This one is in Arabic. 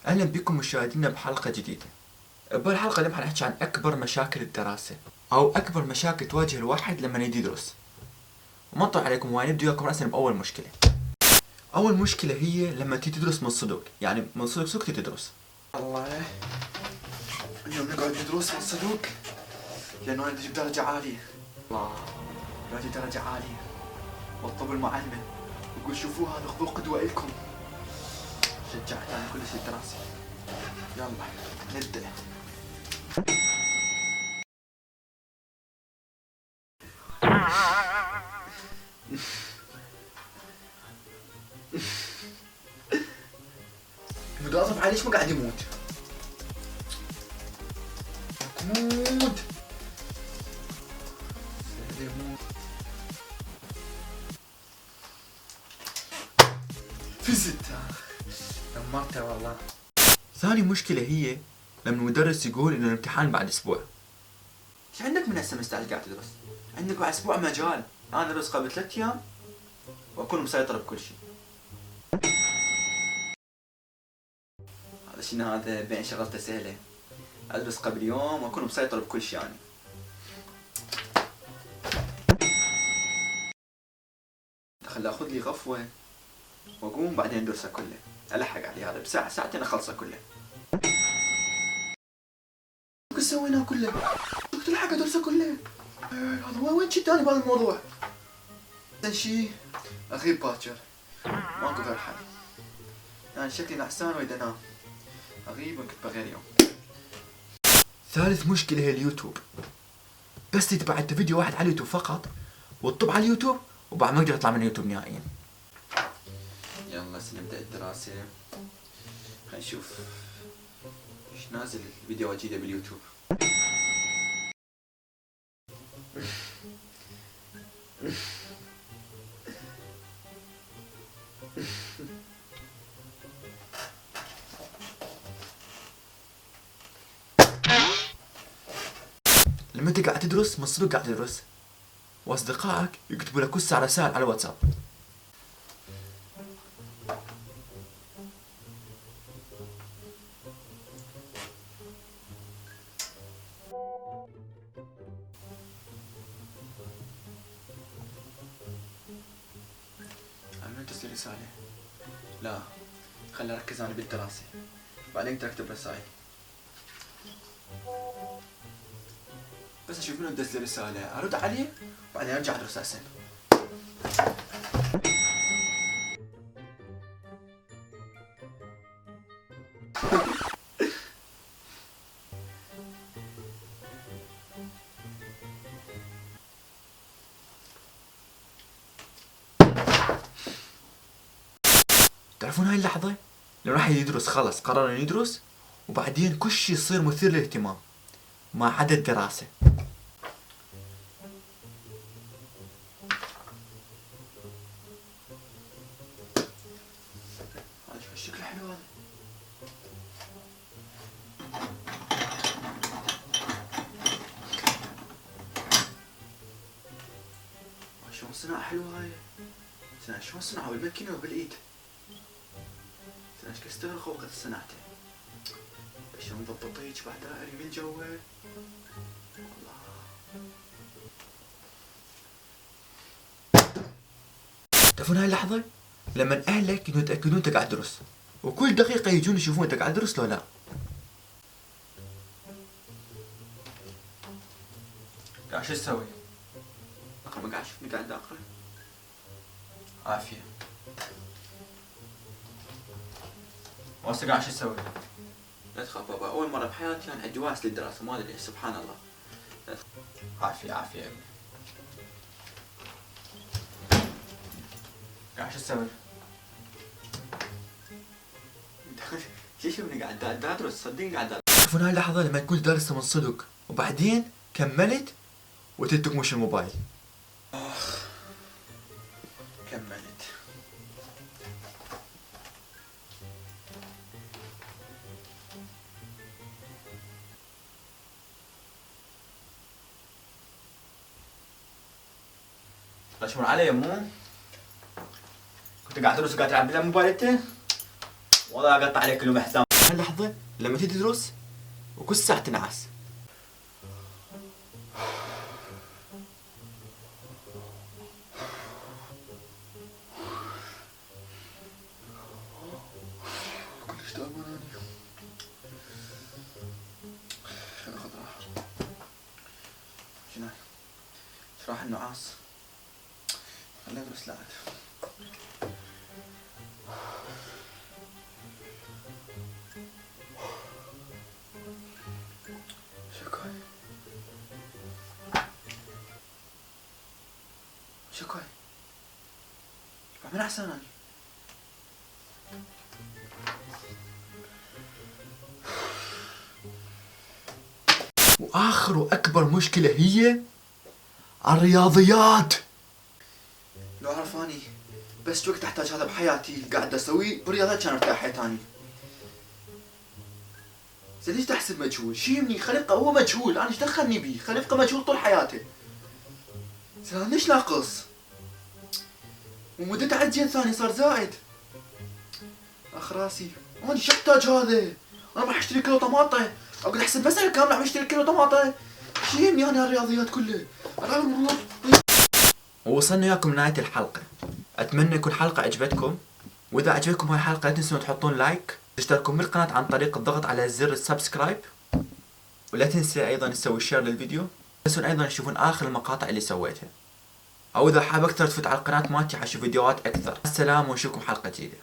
أهلا بكم مشاهدينا بحلقة جديدة. بهالحلقة اليوم حنحكي عن أكبر مشاكل الدراسة أو أكبر مشاكل تواجه الواحد لما يجي يدرس. وما نطول عليكم ونبدأ وياكم رأسا بأول مشكلة. أول مشكلة هي لما تيجي تدرس من صدق، يعني من صدق صدق تدرس. الله اليوم نقعد ندرس من صدق لأنه أنا بدي أجيب درجة عالية. الله بدي أجيب درجة عالية واطلب المعلمة ويقول شوفوا هذا خذوه قدوة إلكم. شجعت على كل شيء الدراسة. يلا نبدأ. مدرسة علي ليش ما قاعد يموت؟ موت في ستة دمرتها والله. ثاني مشكلة هي لما المدرس يقول إنه الامتحان بعد أسبوع. ايش عندك من هالسمستر اللي قاعد تدرس؟ عندك بعد اسبوع مجال. انا ادرس قبل 3 ايام واكون مسيطر بكل شيء. هذا شنو هذا بين شغلته سهله. ادرس قبل يوم واكون مسيطر بكل شيء يعني. خلي اخذ لي غفوه واقوم بعدين ادرسها كلها. الحق علي هذا بساعه ساعتين اخلصها كلها. شو سويناه كله؟ قلت الحق ادرسها كلها. هذا وين شي تاني بهذا الموضوع؟ احسن شي اغيب باكر. ماكو غير حل. يعني شكلي نعسان واريد انام. اغيب وانكتب غير يوم. ثالث مشكلة هي اليوتيوب. بس تتبع انت فيديو واحد على اليوتيوب فقط وتطب على اليوتيوب وبعد ما يقدر يطلع من اليوتيوب نهائيا. يلا سنبدأ الدراسة. خلينا نشوف ايش نازل الفيديوهات جديدة باليوتيوب. لما انت قاعد تدرس من صدق قاعد تدرس واصدقائك يكتبوا لك كل رسائل على واتساب. عملت ترسل رسالة. لا خليني اركز انا بالدراسة بعدين تكتب رسائل. بس اشوف منو دز لي رسالة ارد عليه بعدين ارجع ادرس احسن. تعرفون هاي اللحظة لو راح يدرس خلص قرر انه يدرس وبعدين كل شيء يصير مثير للاهتمام ما عدا الدراسة. هذا شو الشكل حلو هذا. شلون صناعة حلوة هاي. شلون صنعها بالماكينة وبالايد. ايش كستغل خوقة صناعته. شلون ضبطه هيك بعد دائري من جوا. والله تعرفون هاي اللحظة لما اهلك انه يتأكدون انت قاعد تدرس وكل دقيقة يجون يشوفون انت قاعد تدرس لو لا. قاعد شو تسوي؟ اقرا ما قاعد شوفني قاعد اقرا. عافية. وهسه قاعد شو تسوي؟ لا تخاف بابا اول مرة بحياتي كان عندي واس للدراسة ما ادري سبحان الله. عافية عافية يا ابني. قاعد شو تسوي؟ شو شوفني قاعد ادرس صدقني قاعد ادرس. تعرفون هاي اللحظة لما تكون دارسة من صدق وبعدين كملت وتترك الموبايل. كملت. تشمر علي يا مو؟ كنت قاعد تدرس وقاعد تلعب بالموبايل انت؟ والله اقطع عليك اليوم حسام. هاللحظة لما تيجي تدرس وكل ساعة تنعس. كلش تعبان اني. خليني اخذ راحة. شنو هاي؟ ايش راح النعاس؟ خليني ادرس لعد. شكوي. شكوي. بعمل احسن اني. واخر واكبر مشكلة هي الرياضيات. لو اعرف اني بس وقت احتاج هذا بحياتي اللي قاعد اسويه بالرياضات كان ارتاحت اني. زين ليش تحسب مجهول؟ شي يمني خليقه هو مجهول، انا ايش دخلني بيه؟ خليقه مجهول طول حياته. زين ليش ناقص؟ ومدته عد زين ثاني صار زائد. اخ راسي، انا شو احتاج هذا؟ انا راح اشتري كيلو طماطة، اقعد احسب مسألة كاملة عم اشتري كيلو طماطة. شي يهمني انا الرياضيات كلها. العب المرور. ووصلنا وياكم نهاية الحلقة. اتمنى يكون الحلقة عجبتكم، واذا عجبتكم هاي الحلقة لا تنسون تحطون لايك، تشتركون بالقناة عن طريق الضغط على زر السبسكرايب، ولا تنسى ايضا تسوي شير للفيديو. لا تنسون ايضا تشوفون اخر المقاطع اللي سويتها، او اذا حاب اكثر تفوت على القناة مالتي حشوف فيديوهات اكثر. السلام ونشوفكم حلقة جديدة.